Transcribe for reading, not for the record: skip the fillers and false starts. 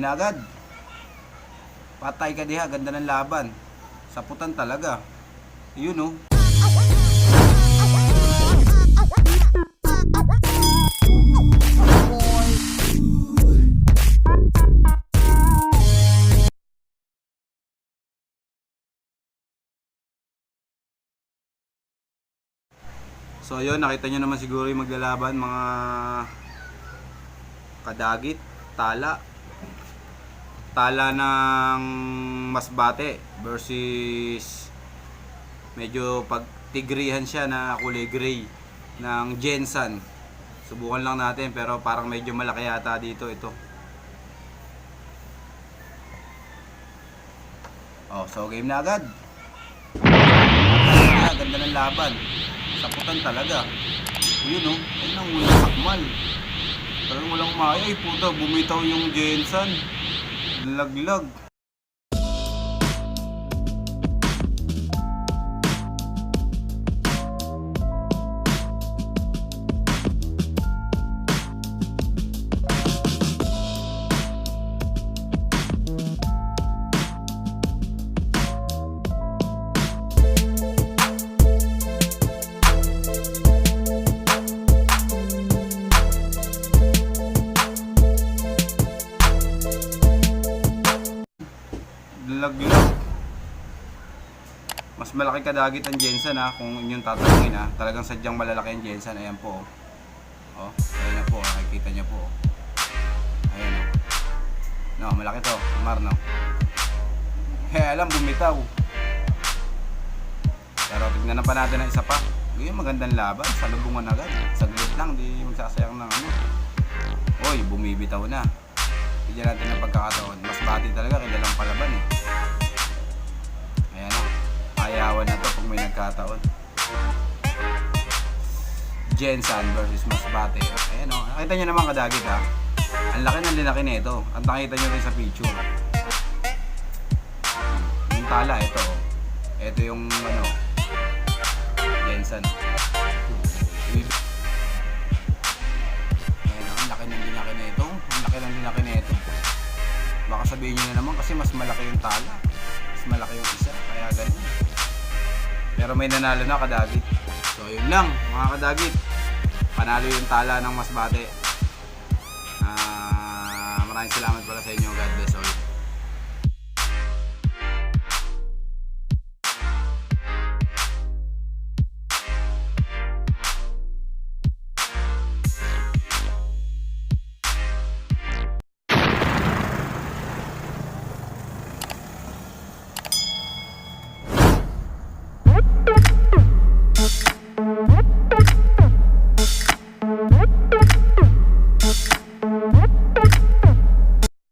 Na agad. Patay ka diha, ganda ng laban. Saputan talaga. Yun oh. So yun, nakita nyo naman siguro yung maglalaban mga kadagit, tala ng Masbate versus medyo pagtigrihan siya na kulay gray ng Gensan. Subukan lang natin pero parang medyo malaki yata dito ito. Oh, so game na agad. Ganda ng laban. Saputan talaga. Yun oh. Ayun ang walang sakmal. Parang walang maya. Ay puta, bumitaw yung Gensan. Laglag. Laglag. Mas malaki kadagit ang Gensan ha, kung inyong tatanungin ha. Talagang sadyang malalaki ang Gensan. Ayan po oh. Ayan na po, nakikita nyo po. Ayan oh. No, malaki to, Mar no. Alam, bumitaw. Pero tignan pa natin ang isa pa. Yung magandang laban, salubungan agad. Saglit lang, di magsasayang ng ano. Oy, bumibitaw na. Bigyan natin ng pagkakataon. Masbate talaga, kilalang palaban eh. Ayan o. Ayawan na to pag may nagkataon. Gensan versus Masbate. Ayan o. Nakita nyo naman kadagit ha. Ang laki ng linaki nito. At nakita nyo rin sa picture. Yung tala, ito o. Ito yung ano, Gensan. Laki na ito. Baka sabihin nyo na naman kasi mas malaki yung tala, mas malaki yung isa, kaya ganun. Pero may nanalo na kadagit. So yun lang mga kadagit, panalo yung tala ng Masbate. Maraming salamat pala sa inyo. God bless all.